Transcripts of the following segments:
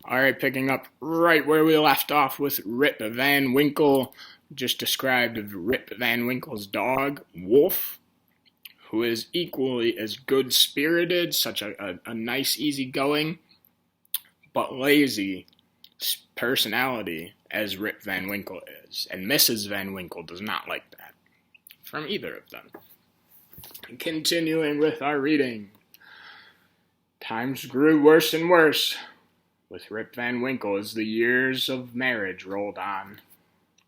All right, picking up right where we left off with Rip Van Winkle. Just described Rip Van Winkle's dog, Wolf, who is equally as good spirited, such a nice, easygoing, but lazy personality as Rip Van Winkle is. And Mrs. Van Winkle does not like that from either of them. Continuing with our reading. Times grew worse and worse with Rip Van Winkle as the years of marriage rolled on.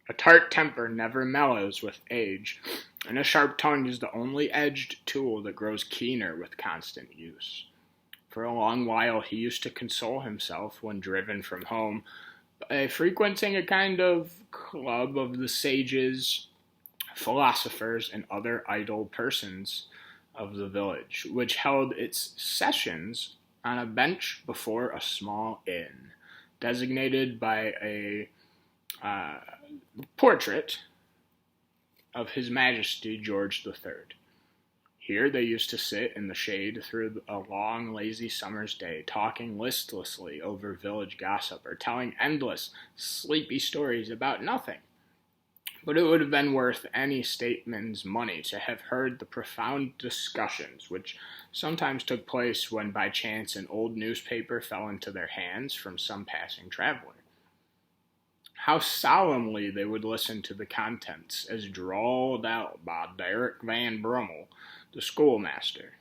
A tart temper never mellows with age, and a sharp tongue is the only edged tool that grows keener with constant use. For a long while he used to console himself when driven from home by frequenting a kind of club of the sages, philosophers, and other idle persons of the village, which held its sessions on a bench before a small inn, designated by a portrait of His Majesty George III. Here they used to sit in the shade through a long, lazy summer's day, talking listlessly over village gossip or telling endless, sleepy stories about nothing. But it would have been worth any statesman's money to have heard the profound discussions which sometimes took place when by chance an old newspaper fell into their hands from some passing traveler. How solemnly they would listen to the contents as drawled out by Derrick Van Brummel, the schoolmaster,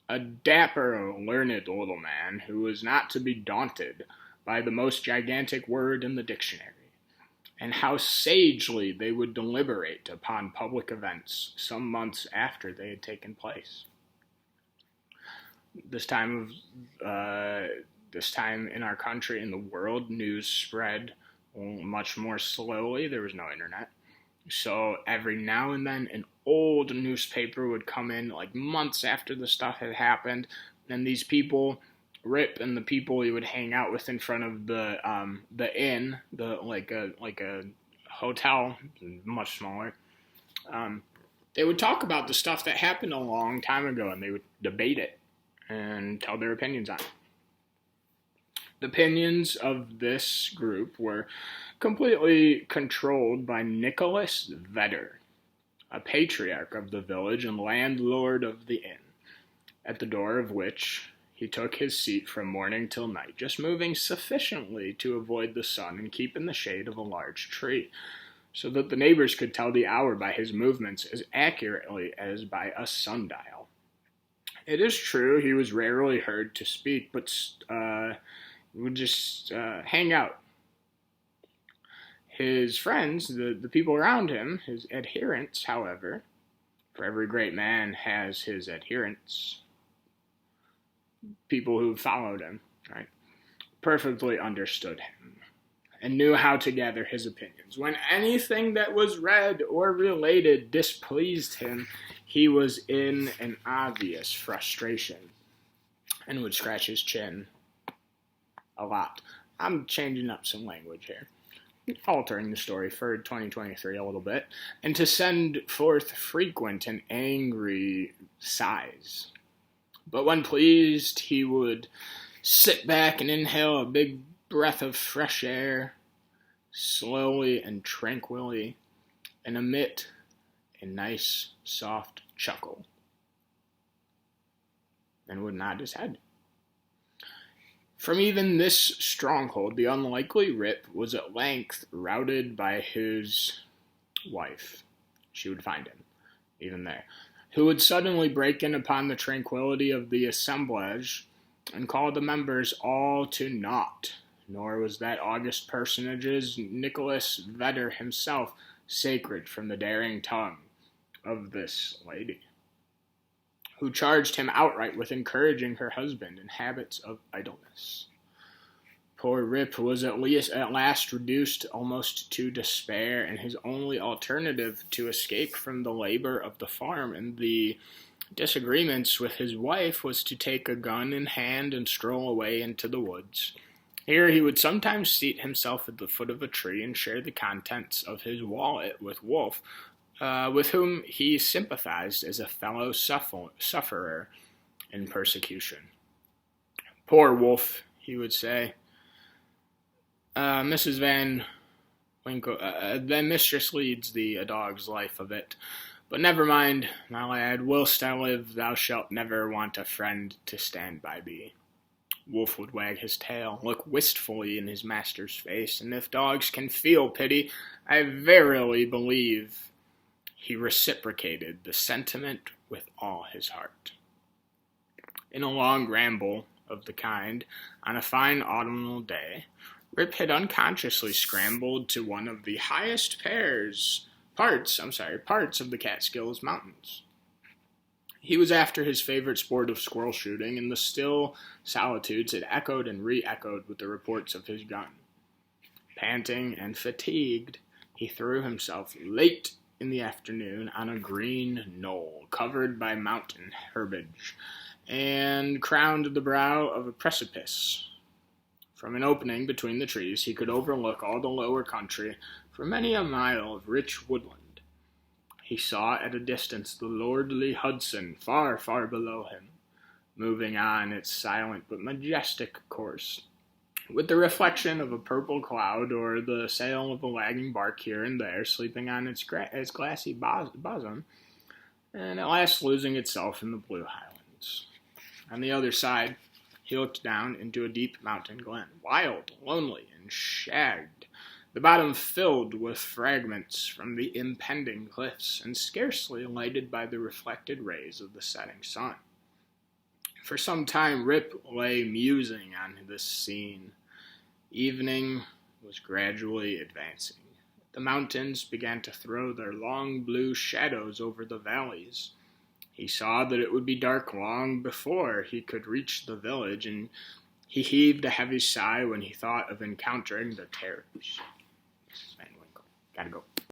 a dapper, learned little man who was not to be daunted by the most gigantic word in the dictionary. And how sagely they would deliberate upon public events some months after they had taken place. This time in our country and the world, news spread much more slowly. There was no internet, so every now and then an old newspaper would come in, like months after the stuff had happened, and these people, Rip and the people he would hang out with in front of the inn, like a hotel, much smaller. They would talk about the stuff that happened a long time ago, and they would debate it and tell their opinions on it. The opinions of this group were completely controlled by Nicholas Vedder, a patriarch of the village and landlord of the inn, at the door of which he took his seat from morning till night, just moving sufficiently to avoid the sun and keep in the shade of a large tree, so that the neighbors could tell the hour by his movements as accurately as by a sundial. It is true he was rarely heard to speak, but would just hang out. His friends, the people around him, his adherents, however, for every great man has his adherents, people who followed him, right, perfectly understood him and knew how to gather his opinions. When anything that was read or related displeased him, he was in an obvious frustration and would scratch his chin a lot. I'm changing up some language here, altering the story for 2023 a little bit, and to send forth frequent and angry sighs. But when pleased, he would sit back and inhale a big breath of fresh air, slowly and tranquilly, and emit a nice, soft chuckle, and would nod his head. From even this stronghold, the unlikely Rip was at length routed by his wife. She would find him, even there, who would suddenly break in upon the tranquility of the assemblage and call the members all to naught. Nor was that august personage's Nicholas Vedder himself sacred from the daring tongue of this lady, who charged him outright with encouraging her husband in habits of idleness. Poor Rip was at last reduced almost to despair, and his only alternative to escape from the labor of the farm and the disagreements with his wife was to take a gun in hand and stroll away into the woods. Here he would sometimes seat himself at the foot of a tree and share the contents of his wallet with Wolf, with whom he sympathized as a fellow sufferer in persecution. Poor Wolf, he would say, Mrs. Van Winkle, then mistress leads thee a dog's life of it. But never mind, my lad, whilst I live, thou shalt never want a friend to stand by thee. Wolf would wag his tail, look wistfully in his master's face, and if dogs can feel pity, I verily believe he reciprocated the sentiment with all his heart. In a long ramble of the kind, on a fine autumnal day, Rip had unconsciously scrambled to one of the highest parts of the Catskills Mountains. He was after his favorite sport of squirrel shooting, and the still solitudes had echoed and re-echoed with the reports of his gun. Panting and fatigued, he threw himself late in the afternoon on a green knoll covered by mountain herbage, and crowned the brow of a precipice. From an opening between the trees he could overlook all the lower country for many a mile of rich woodland. He saw at a distance the lordly Hudson far, far below him, moving on its silent but majestic course, with the reflection of a purple cloud or the sail of a lagging bark here and there sleeping on its glassy bosom, and at last losing itself in the blue highlands. On the other side, he looked down into a deep mountain glen, wild, lonely, and shagged, the bottom filled with fragments from the impending cliffs, and scarcely lighted by the reflected rays of the setting sun. For some time Rip lay musing on this scene. Evening was gradually advancing. The mountains began to throw their long blue shadows over the valleys. He saw that it would be dark long before he could reach the village, and he heaved a heavy sigh when he thought of encountering the terrors. Van Winkle. Gotta go.